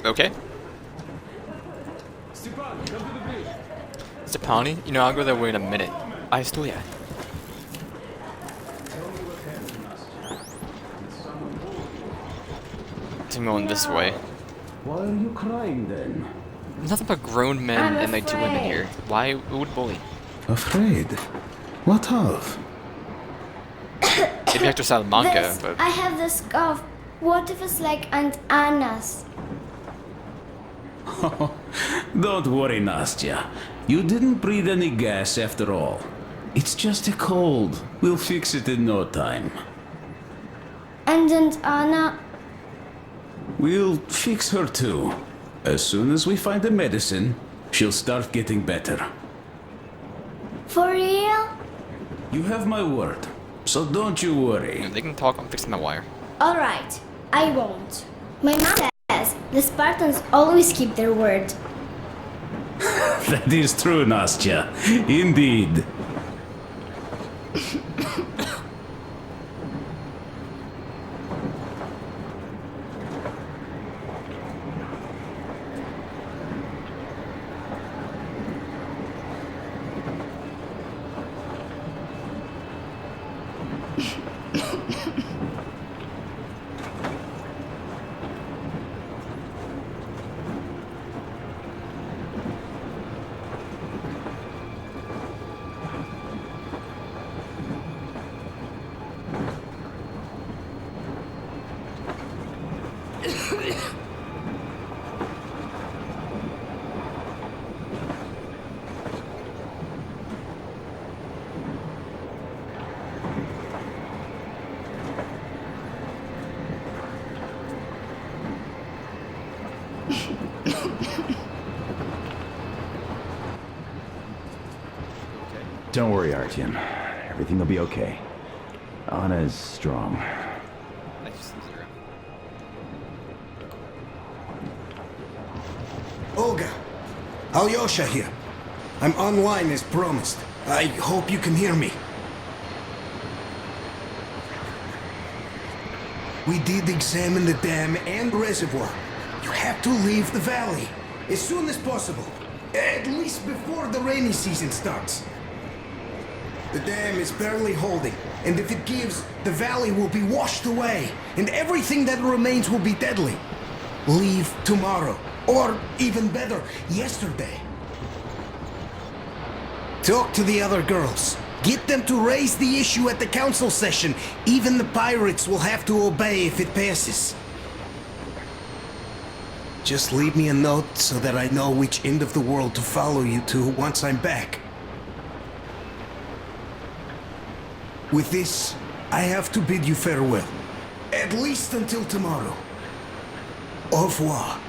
Okay. Stepani? You know, I'll go that way in a minute. I still, yeah. I'm going this way. Why are you crying then? There's nothing but grown men and like 2 women here. Why would bully? Afraid? What of? Maybe Hector Salamanca, but... I have this cough. What if it's like Aunt Anna's? Don't worry, Nastya. You didn't breathe any gas after all. It's just a cold. We'll fix it in no time. And Aunt Anna? We'll fix her too. As soon as we find the medicine, she'll start getting better. For real? You have my word, so don't you worry. They can talk, I'm fixing the wire. Alright, I won't. My mom says the Spartans always keep their word. That is true, Nastya. Indeed. Don't worry, Artyom. Everything will be okay. Anna is strong. Olga, Alyosha here. I'm online as promised. I hope you can hear me. We did examine the dam and reservoir. You have to leave the valley as soon as possible. At least before the rainy season starts. The dam is barely holding, and if it gives, the valley will be washed away, and everything that remains will be deadly. Leave tomorrow, or even better, yesterday. Talk to the other girls. Get them to raise the issue at the council session. Even the pirates will have to obey if it passes. Just leave me a note so that I know which end of the world to follow you to once I'm back. With this, I have to bid you farewell. At least until tomorrow. Au revoir.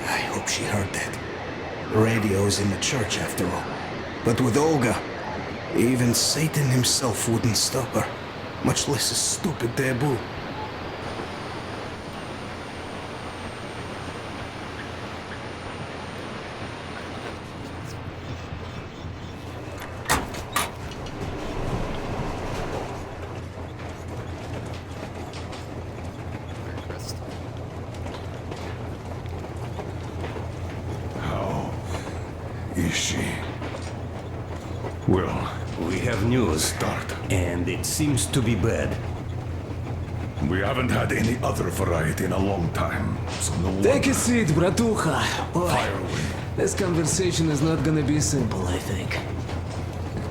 I hope she heard that. The radio is in the church after all. But with Olga, even Satan himself wouldn't stop her. Much less a stupid taboo. Is she? Well, We have news, start. and it seems to be bad. We haven't had any other variety in a long time, so no Take wonder. a seat, bratucha. Boy, Fire away. this conversation is not gonna be simple, I think.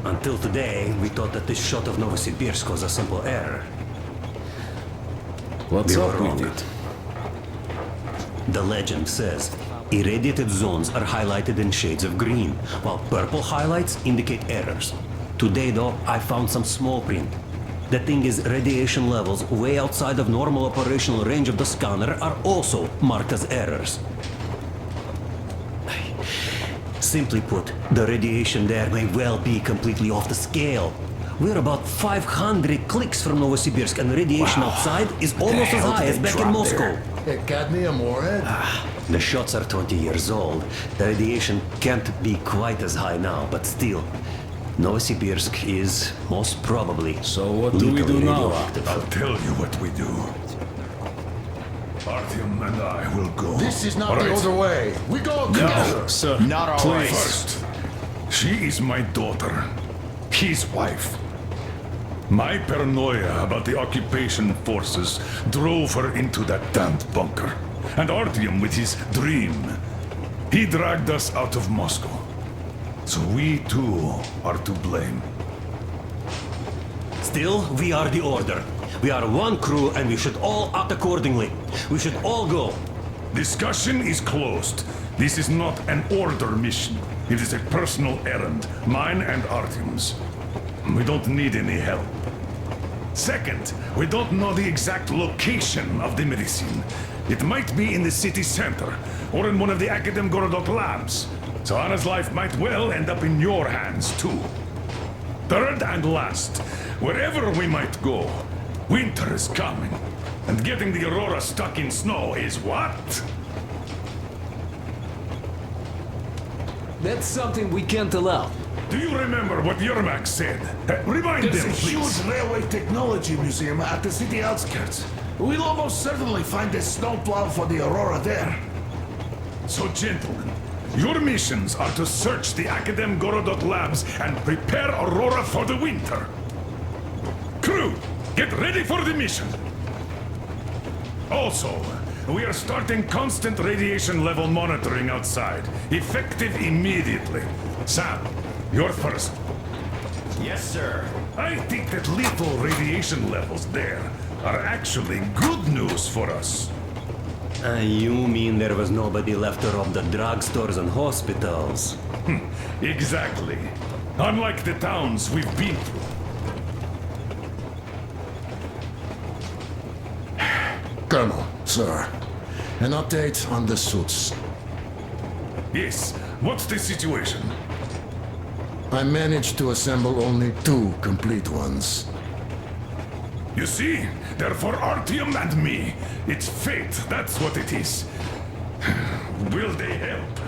Until today, we thought that this shot of Novosibirsk was a simple error. What's We up were wrong. with it? The legend says irradiated zones are highlighted in shades of green, while purple highlights indicate errors. Today, though, I found some small print. The thing is, radiation levels way outside of normal operational range of the scanner are also marked as errors. Simply put, the radiation there may well be completely off the scale. We're about 500 clicks from Novosibirsk, and radiation outside is almost as hell high did as they back in drop Moscow. there? Cadmium warhead? The shots are 20 years old. The radiation can't be quite as high now, but still. Novosibirsk is most probably. So what do we do lethally now? radioactive. I'll tell you what we do. Artyom and I will go. This is not All the right? other way. We go together. Sir, Not always. First, she is my daughter, his wife. My paranoia about the occupation forces drove her into that damned bunker. And Artyom with his dream. He dragged us out of Moscow. So we too are to blame. Still, we are the Order. We are one crew and we should all act accordingly. We should all go. Discussion is closed. This is not an order mission. It is a personal errand, mine and Artyom's. We don't need any help. Second, we don't know the exact location of the medicine. It might be in the city center, or in one of the Akadem Gorodok labs. So Anna's life might well end up in your hands, too. Third and last, wherever we might go, winter is coming. And getting the Aurora stuck in snow is what? That's something we can't allow. Do you remember what Yermak said? Remind There's them, a please. huge railway technology museum at the city outskirts. We'll almost certainly find a snowplow for the Aurora there. So, gentlemen, your missions are to search the Akadem Gorodok labs and prepare Aurora for the winter. Crew, get ready for the mission. Also, we are starting constant radiation level monitoring outside, effective immediately. Sam, you're first. Yes, sir. I think that lethal radiation levels there are actually good news for us. You mean there was nobody left to rob the drugstores and hospitals? Exactly. Unlike the towns we've been through. Colonel, sir, an update on the suits. Yes, what's the situation? I managed to assemble only 2 complete ones. You see, they're for Artyom and me. It's fate, that's what it is. Will they help?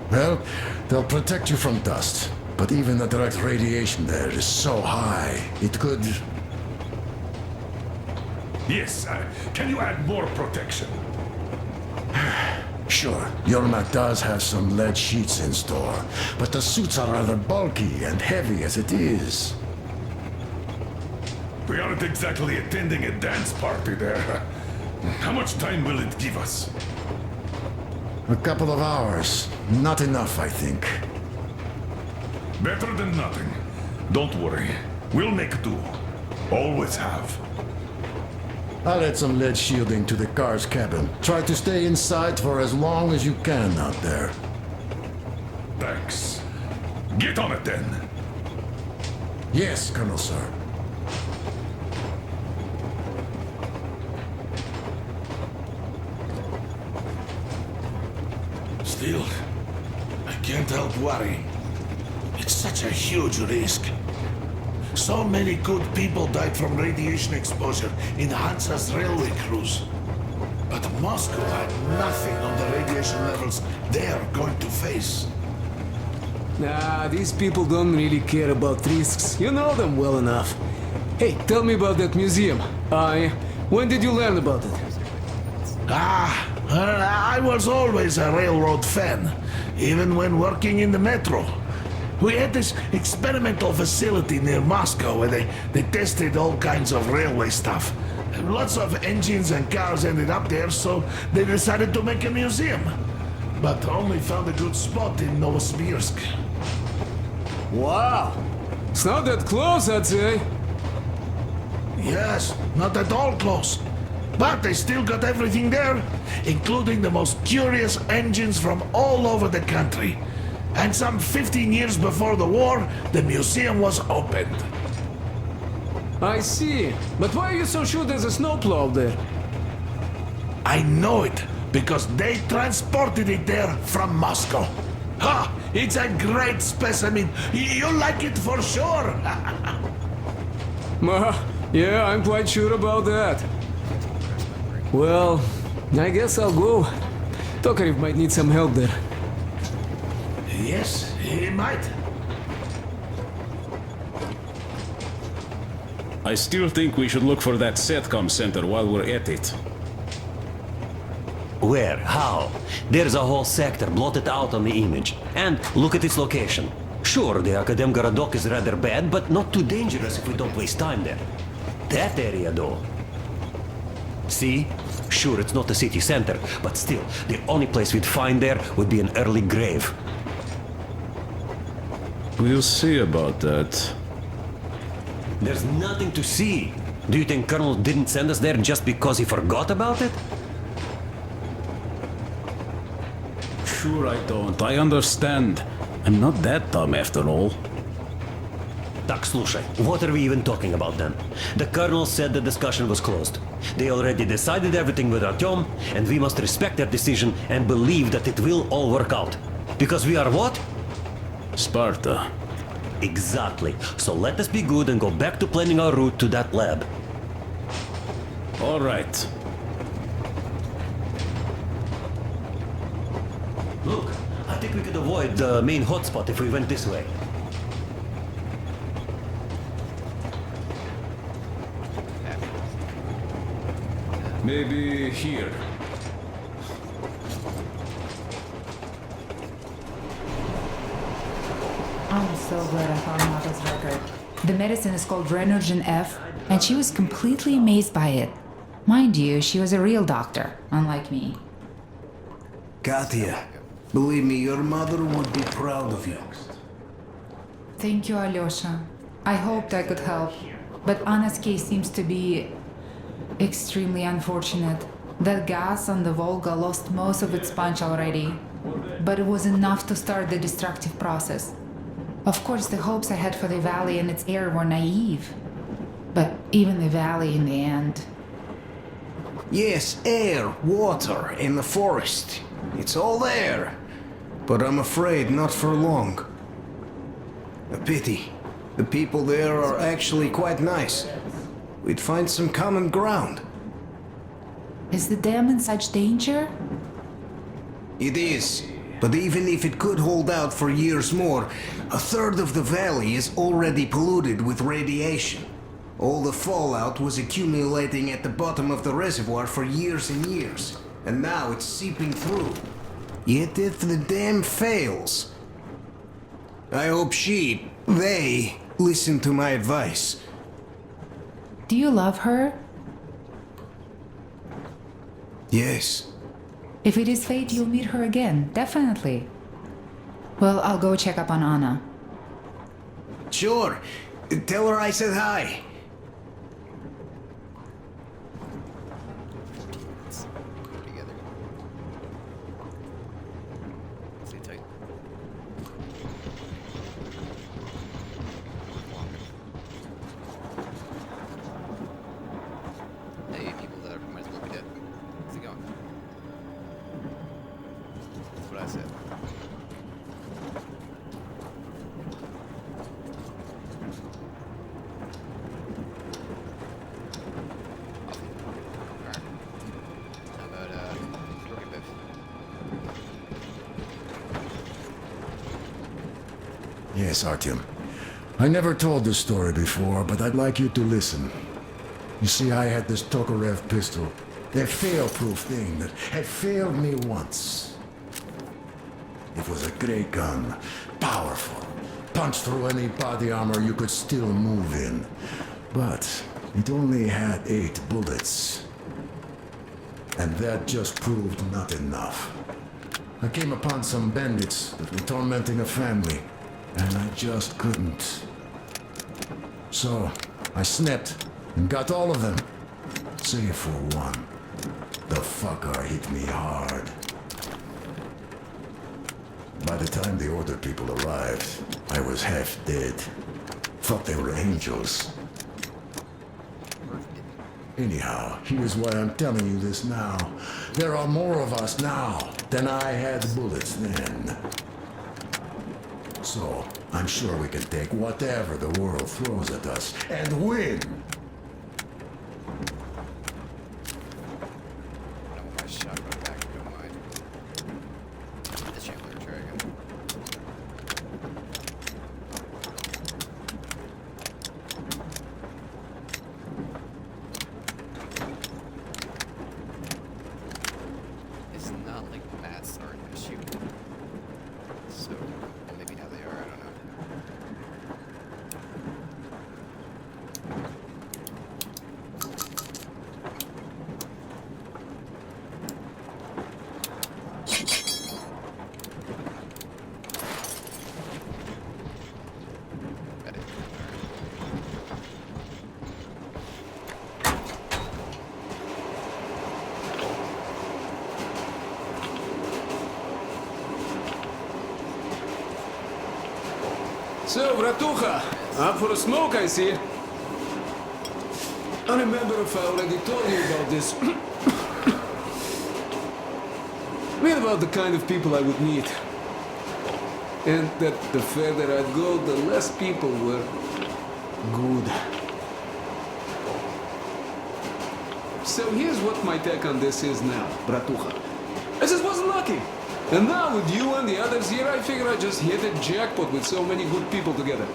Well, they'll protect you from dust. But even the direct radiation there is so high, it could... Yes, can you add more protection? Sure, Yermak does have some lead sheets in store, but the suits are rather bulky and heavy as it is. We aren't exactly attending a dance party there. How much time will it give us? A couple of hours. Not enough, I think. Better than nothing. Don't worry. We'll make do. Always have. I'll add some lead shielding to the car's cabin. Try to stay inside for as long as you can out there. Thanks. Get on it then. Yes, Colonel, sir. Still, I can't help worrying. It's such a huge risk. So many good people died from radiation exposure in Hansa's railway crews. But Moscow had nothing on the radiation levels they're going to face. Nah, these people don't really care about risks. You know them well enough. Hey, tell me about that museum. When did you learn about it? I was always a railroad fan, even when working in the metro. We had this experimental facility near Moscow where they tested all kinds of railway stuff. And lots of engines and cars ended up there, so they decided to make a museum. But only found a good spot in Novosibirsk. Wow! It's not that close, I'd say. Yes, not at all close. But they still got everything there, including the most curious engines from all over the country. And some 15 years before the war, the museum was opened. I see. But why are you so sure there's a snowplow there? I know it, because they transported it there from Moscow. Ha! It's a great specimen. You'll like it for sure. Yeah, I'm quite sure about that. Well, I guess I'll go. Tokarev might need some help there. Yes, he might. I still think we should look for that SATCOM center while we're at it. Where? How? There's a whole sector blotted out on the image. And look at its location. Sure, the Akadem Garadok is rather bad, but not too dangerous if we don't waste time there. That area, though. See? Sure, it's not the city center, but still, the only place we'd find there would be an early grave. We'll see about that. There's nothing to see. Do you think Colonel didn't send us there just because he forgot about it? Sure I don't. I understand. I'm not that dumb after all. Так, слушай, what are we even talking about then? The Colonel said the discussion was closed. They already decided everything with Artyom, and we must respect their decision and believe that it will all work out. Because we are what? Sparta. Exactly. So let us be good and go back to planning our route to that lab. All right. Look, I think we could avoid the main hotspot if we went this way. Maybe here. I'm so glad I found Mata's record. The medicine is called Renogen F, and she was completely amazed by it. Mind you, she was a real doctor, unlike me. Katya, believe me, your mother would be proud of you. Thank you, Alyosha. I hoped I could help, but Anna's case seems to be extremely unfortunate. That gas on the Volga lost most of its punch already, but it was enough to start the destructive process. Of course, the hopes I had for the valley and its air were naive, but even the valley in the end. Yes, air, water, and the forest. It's all there. But I'm afraid not for long. A pity. The people there are actually quite nice. We'd find some common ground. Is the dam in such danger? It is. But even if it could hold out for years more, a third of the valley is already polluted with radiation. All the fallout was accumulating at the bottom of the reservoir for years and years, and now it's seeping through. Yet if the dam fails, I hope they listen to my advice. Do you love her? Yes. If it is fate, you'll meet her again, definitely. Well, I'll go check up on Anna. Sure. Tell her I said hi. Together. Stay tight. Hey, people that might as well be dead. How's it going? That's what I said. How about Rocket Biff? Yes, Artyom. I never told this story before, but I'd like you to listen. You see, I had this Tokarev pistol. That fail-proof thing that had failed me once. It was a great gun. Powerful. Punched through any body armor you could still move in. But it only had 8 bullets. And that just proved not enough. I came upon some bandits that were tormenting a family, and I just couldn't. So, I snapped and got all of them. Save for one. The fucker hit me hard. By the time the order people arrived, I was half dead. Thought they were angels. Anyhow, here's why I'm telling you this now. There are more of us now than I had bullets then. So, I'm sure we can take whatever the world throws at us and win! I want my shotgun back, if you don't mind. The Chandler Dragon. So, Bratucha, up for a smoke, I see. I remember if I already told you about this. Read about the kind of people I would meet. And that the further I'd go, the less people were good. So here's what my take on this is now, Bratucha. I just wasn't lucky. And now with you and the others here, I figure I just hit a jackpot with so many good people together.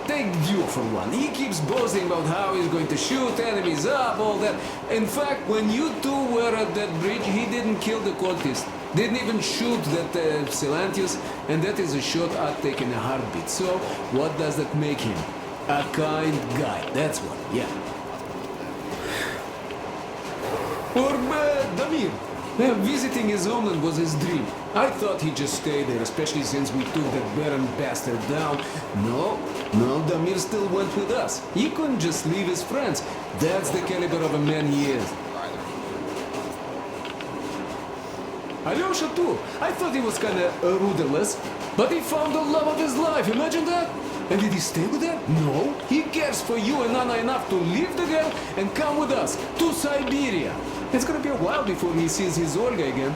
Take Duke for one. He keeps boasting about how he's going to shoot enemies up, all that. In fact, when you two were at that bridge, he didn't kill the cultist. Didn't even shoot that Silantius, and that is a shot I'd take in a heartbeat. So, what does that make him? A kind guy, that's what, yeah. Or Damir. Visiting his homeland was his dream. I thought he'd just stay there, especially since we took that Baron bastard down. No, Damir still went with us. He couldn't just leave his friends. That's the caliber of a man he is. Alyosha too. I thought he was kinda rudderless, but he found the love of his life, imagine that? And did he stay with her? No. He cares for you and Anna enough to leave the girl and come with us to Siberia. It's gonna be a while before he sees his Olga again.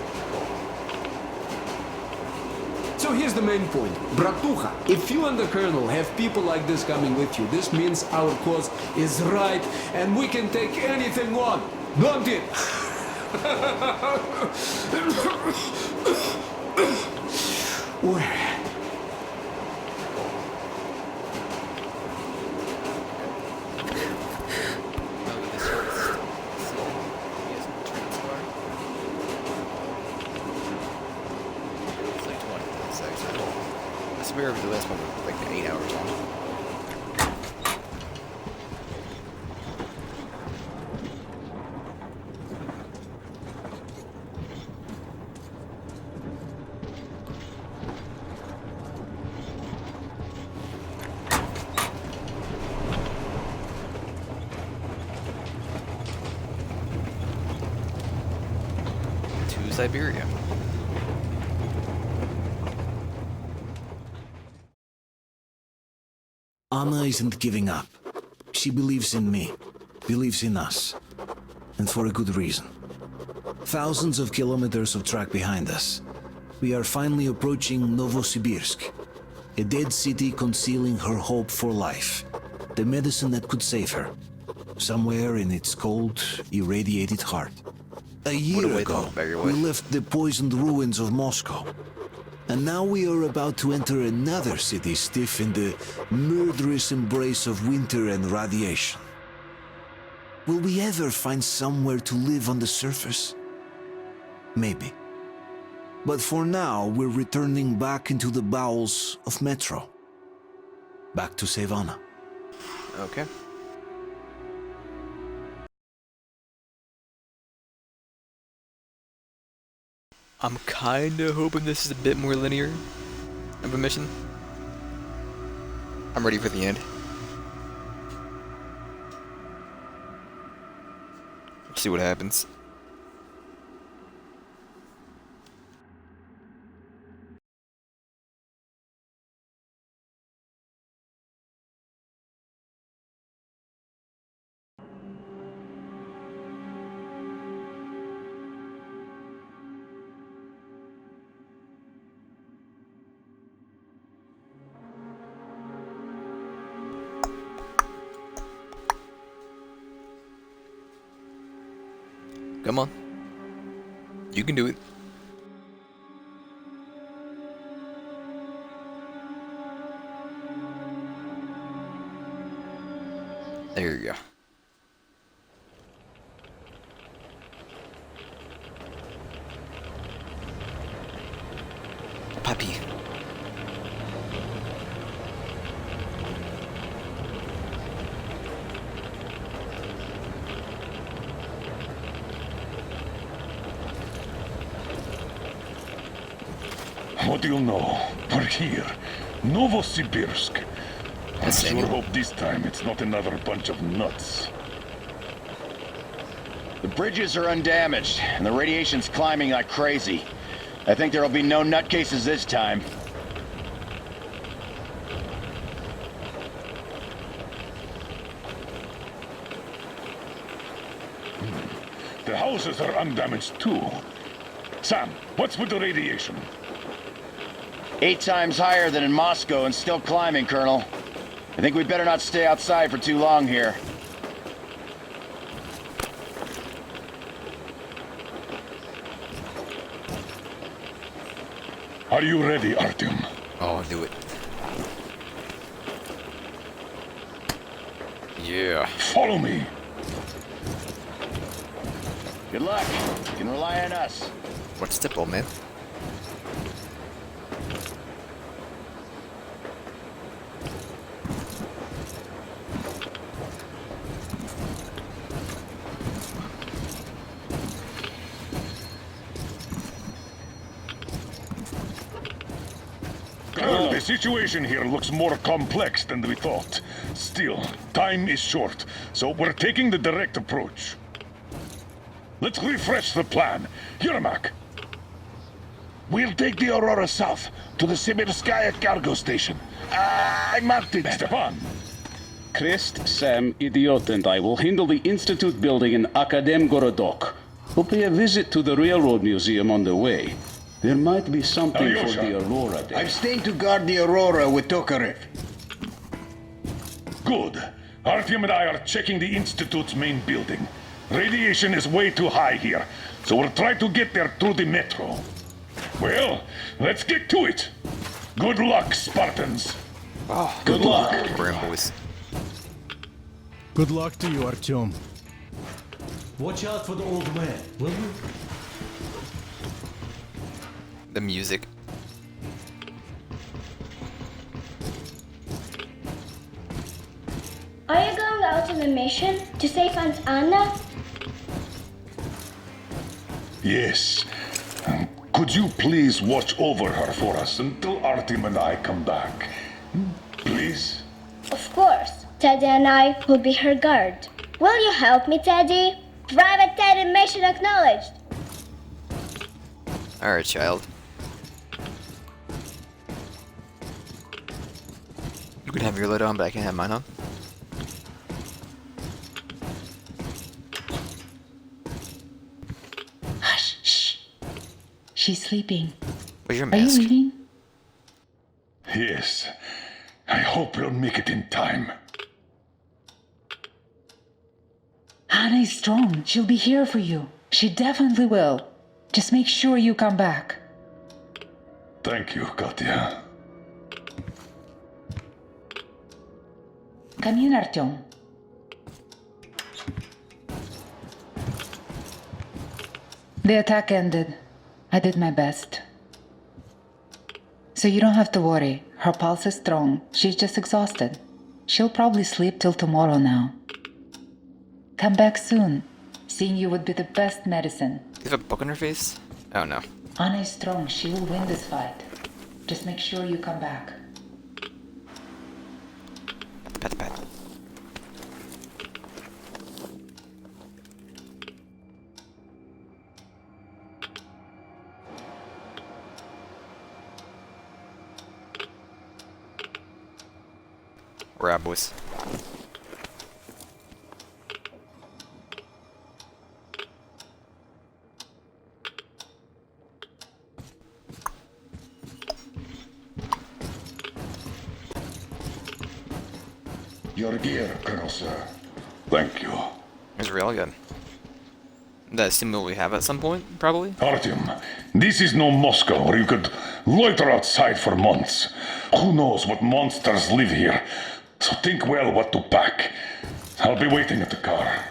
So here's the main point. Bratucha, if you and the Colonel have people like this coming with you, this means our cause is right and we can take anything on. Don't it? Where? The last one was like 8 hours long. To Siberia. Anna isn't giving up. She believes in me, believes in us, and for a good reason. Thousands of kilometers of track behind us, we are finally approaching Novosibirsk, a dead city concealing her hope for life, the medicine that could save her, somewhere in its cold, irradiated heart. A year ago, we left the poisoned ruins of Moscow. And now we are about to enter another city stiff in the murderous embrace of winter and radiation. Will we ever find somewhere to live on the surface? Maybe. But for now, we're returning back into the bowels of Metro. Back to save Anna. Okay. I'm kinda hoping this is a bit more linear of a mission. I'm ready for the end. Let's see what happens. Come on. You can do it. There you go. Puppy. What do you know? We're here. Novosibirsk. I sure hope this time it's not another bunch of nuts. The bridges are undamaged, and the radiation's climbing like crazy. I think there'll be no nutcases this time. The houses are undamaged too. Sam, what's with the radiation? 8 times higher than in Moscow and still climbing, Colonel. I think we better not stay outside for too long here. Are you ready, Artyom? Oh, I knew it. Yeah. Follow me. Good luck. You can rely on us. What's the old man? Colonel, the situation here looks more complex than we thought. Still, time is short, so we're taking the direct approach. Let's refresh the plan. Yermak. We'll take the Aurora south to the Sibirskaya cargo station. I marked it. Stepan. Krist, Sam, Idiot, and I will handle the Institute building in Akadem Gorodok. We'll pay a visit to the Railroad Museum on the way. There might be something Alyosha. for the Aurora there. I'm staying to guard the Aurora with Tokarev. Good. Artyom and I are checking the Institute's main building. Radiation is way too high here, so we'll try to get there through the metro. Well, let's get to it. Good luck, Spartans. Oh, Good luck. Bram boys. Good luck to you, Artyom. Watch out for the old man, will you? The music. Are you going out on a mission to save Aunt Anna? Yes. Could you please watch over her for us until Artyom and I come back? Please? Of course. Teddy and I will be her guard. Will you help me, Teddy? Private Teddy mission acknowledged. Alright, child. You can have your lid on, but I can't have mine on. Hush, shh. She's sleeping. Where's your Are you mask? leaving? Yes. I hope we'll make it in time. Anna is strong. She'll be here for you. She definitely will. Just make sure you come back. Thank you, Katya. Come in, Artyom. The attack ended. I did my best. So you don't have to worry. Her pulse is strong. She's just exhausted. She'll probably sleep till tomorrow now. Come back soon. Seeing you would be the best medicine. You have a book on her face? Oh no. Anna is strong. She will win this fight. Just make sure you come back. Pat, pat. Rab boys. Your gear, Colonel, sir. Thank you. It's real good. That assume we have at some point, probably? Artyom, this is no Moscow where you could loiter outside for months. Who knows what monsters live here? So think well what to pack. I'll be waiting at the car.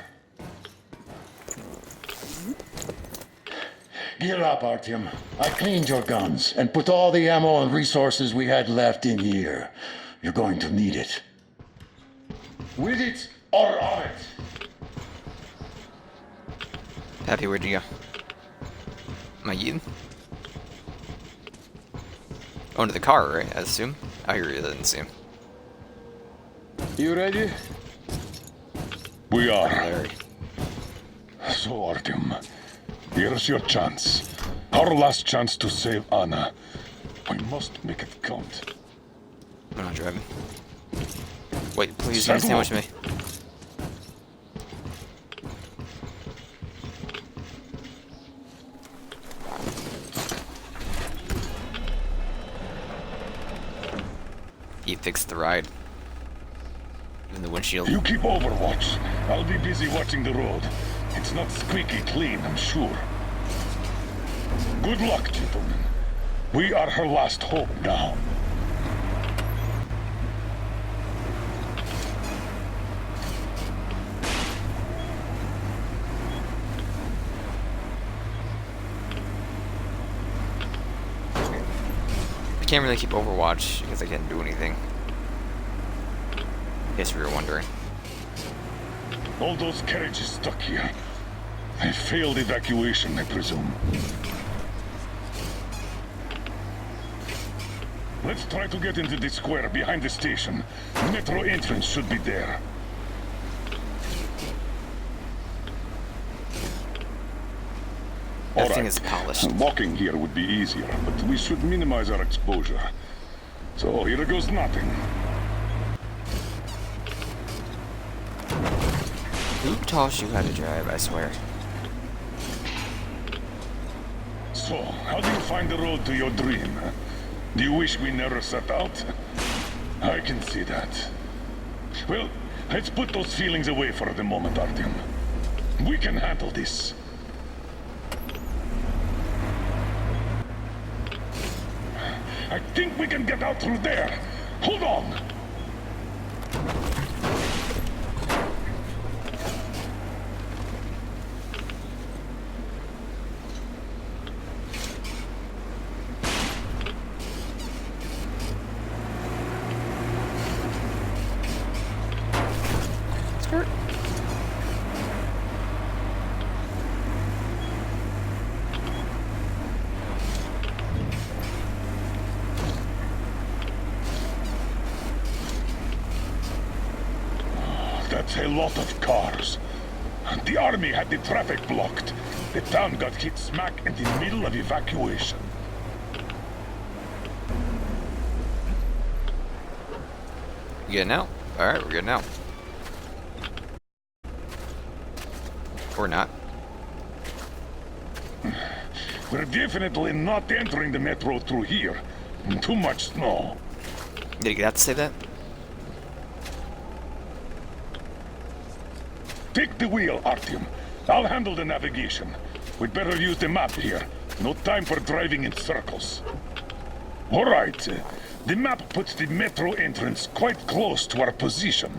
Gear up, Artyom. I cleaned your guns and put all the ammo and resources we had left in here. You're going to need it. With it or on it. Happy, where'd you go? Am I eating? Oh, into the car, right? I assume. I hear you, didn't see him. You ready? We are. Larry. So, Artyom, here's your chance. Our last chance to save Anna. We must make it count. I'm not driving. Wait, please don't sandwich me. he fixed the ride. Even the windshield. You keep overwatch. I'll be busy watching the road. It's not squeaky clean, I'm sure. Good luck, gentlemen. We are her last hope now. I can't really keep Overwatch because I can't do anything. In case you were wondering. All those carriages stuck here. A failed evacuation, I presume. Let's try to get into the square behind the station. Metro entrance should be there. Everything is polished. Walking here would be easier, but we should minimize our exposure. So here goes nothing. Who taught you how to drive, I swear? So, how do you find the road to your dream? Do you wish we never set out? I can see that. Well, let's put those feelings away for the moment, Artyom. We can handle this. I think we can get out through there. Hold on! Skirt. That's a lot of cars. The army had the traffic blocked. The town got hit smack in the middle of evacuation. You getting out? Alright, we're getting out. Or not. We're definitely not entering the metro through here. Too much snow. Did you get out to say that? Take the wheel, Artyom. I'll handle the navigation. We'd better use the map here. No time for driving in circles. All right. The map puts the metro entrance quite close to our position.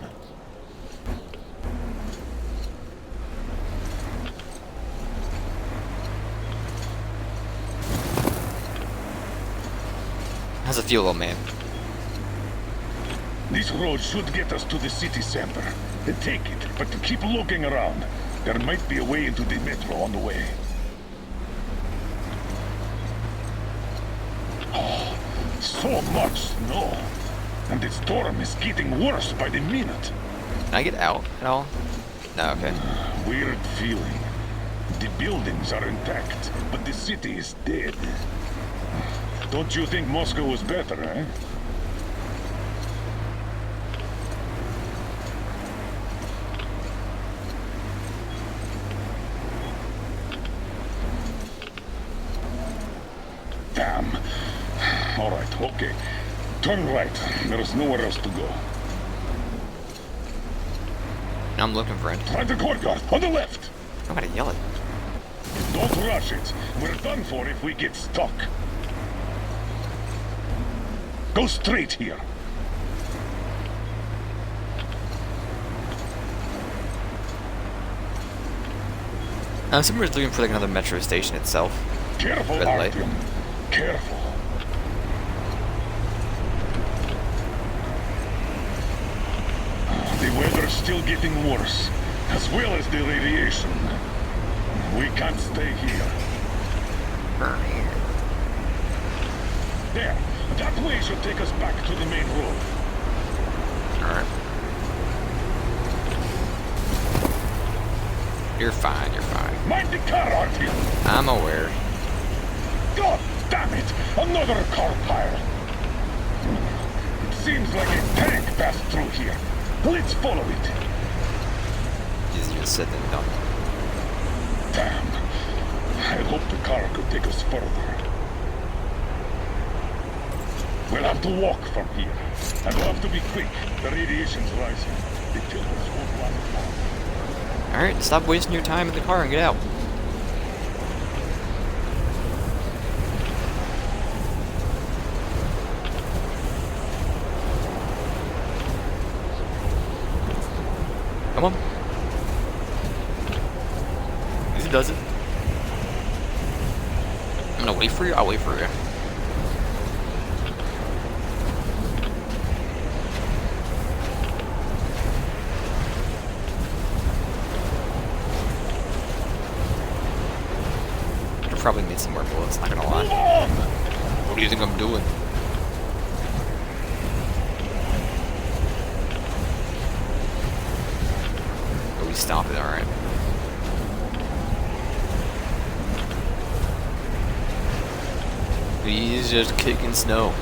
How's it feel, old man? This road should get us to the city center. Take it, but keep looking around. There might be a way into the metro on the way. Oh, so much snow. And the storm is getting worse by the minute. Can I get out at all? No, okay. Weird feeling. The buildings are intact, but the city is dead. Don't you think Moscow was better, eh? Damn. All right, okay. Turn right. There's nowhere else to go. I'm looking for it. Try the courtyard, on the left. I'm gonna yell it. Don't rush it. We're done for if we get stuck. Go straight here. I'm assuming we're looking for like another metro station itself. Careful, Red light. Artyom. Careful. The weather's still getting worse, as well as the radiation. We can't stay here. There. That way should take us back to the main road. Alright. You're fine, you're fine. Mind the car, Artyom. I'm aware. God damn it! Another car pile! It seems like a tank passed through here. Let's follow it. Easier said than done. Damn. I hope the car could take us further. We'll have to walk from here. And we'll have to be quick. The radiation's rising. The tilts won't last long. Alright, stop wasting your time in the car and get out. Come on. Easy does it. I'm gonna wait for you. I'll wait for you. I'll probably need some more bullets, not gonna lie. What do you think I'm doing? Oh, we stopped it, alright. He's just kicking snow.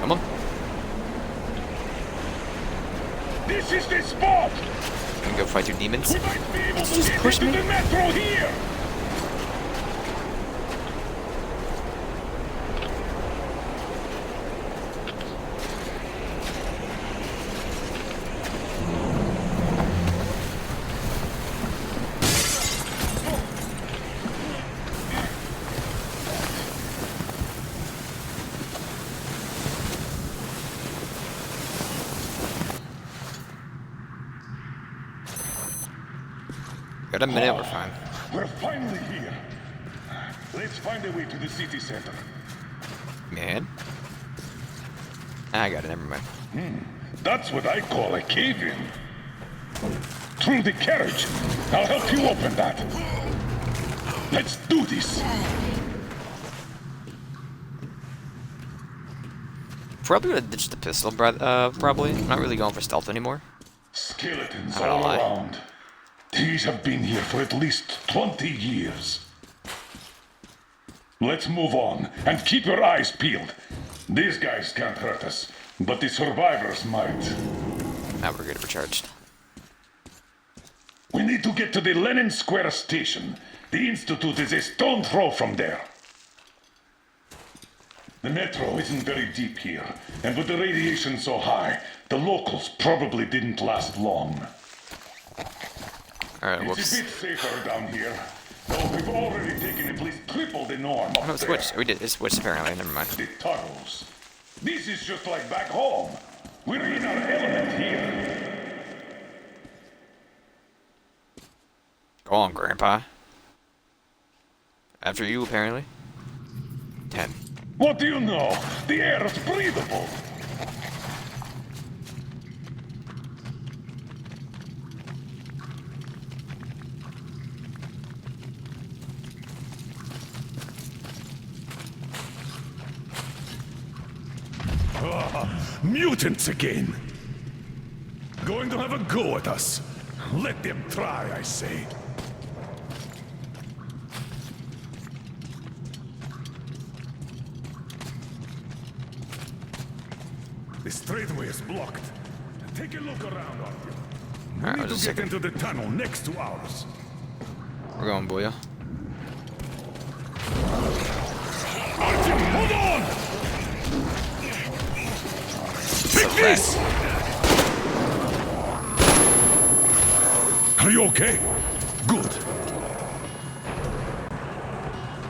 Come on. This is the spot! Gonna go fight your demons? We might be able to Just get push into me. the metro here! Got a minute, we're fine. We're finally here. Let's find a way to the city center. Man. I got it, never mind. That's what I call a cave-in. Through the carriage. I'll help you open that. Let's do this. Probably gonna ditch the pistol, probably. I'm not really going for stealth anymore. Skeletons I don't all lie. around. These have been here for at least 20 years. Let's move on, and keep your eyes peeled. These guys can't hurt us, but the survivors might. Now we're good, recharged. We need to get to the Lenin Square station. The Institute is a stone throw from there. The metro isn't very deep here, and with the radiation so high, the locals probably didn't last long. Alright, It's whoops. a bit safer down here, though we've already taken at least triple the norm Oh, up no, it there. switched. We did. It switched apparently. Never mind. The tunnels. This is just like back home. We're in our element here. Go on, Grandpa. After you, apparently. 10. What do you know? The air is breathable. Mutants again. Going to have a go at us. Let them try, I say. The straightaway is blocked. Take a look around, Arthur. We Alright, need just to a get second. into the tunnel next to ours. We're going, Booyah. Artyom, hold on! Take So this! Are you okay? Good.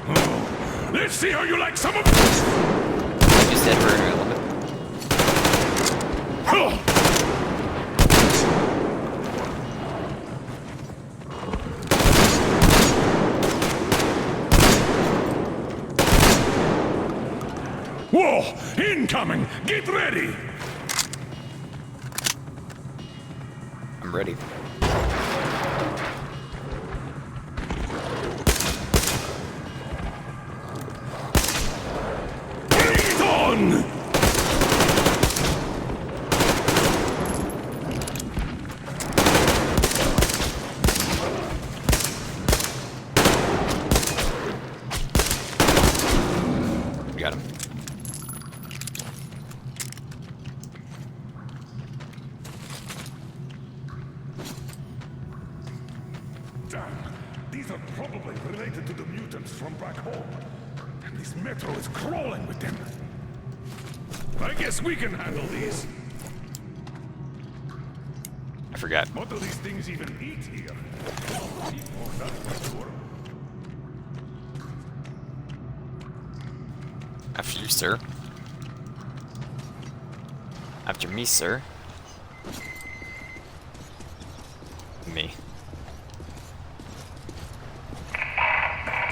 Oh, let's see how you like some of this! You said we're in our element. Whoa! Incoming! Get ready! I'm ready. Bring it on! Got him. related to the mutants from back home. And this metro is crawling with them. I guess we can handle these. I forgot. What do these things even eat here? Oh, that's for sure. After you, sir. After me, sir. Me.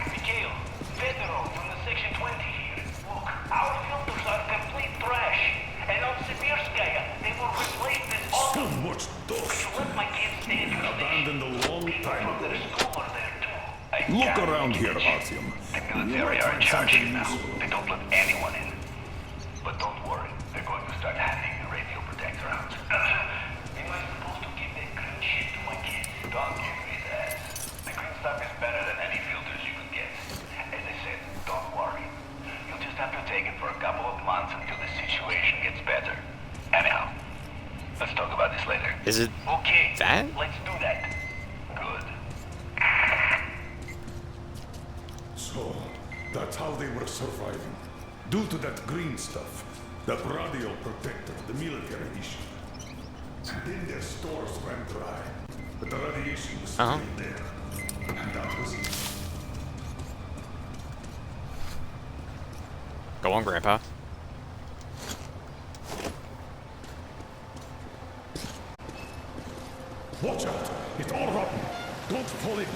Mikhail, Fedorov from the Section 20 here. Look, our filters are complete trash. And on Sibirskaya, they will replace this all. So much dust. Let my kids stay in your Abandoned a long time ago. There's school there too. Look around here, Artyom. The military are in charge here now. They don't let anyone in. But don't worry, they're going to start handing the radio protector out. Am I supposed to give that green shit to my kids? Don't give me that. The green stuff is better than any filters you could get. As I said, don't worry. You'll just have to take it for a couple of months until the situation gets better. Anyhow, let's talk about this later. Is it okay? that? Let's do that. Good. So, that's how they were surviving. Due to that green stuff, that radio protector the military issued. Then their stores ran dry, but the radiation was still there. And that was it. Go on, Grandpa. Watch out! It's all rotten! Don't fall in!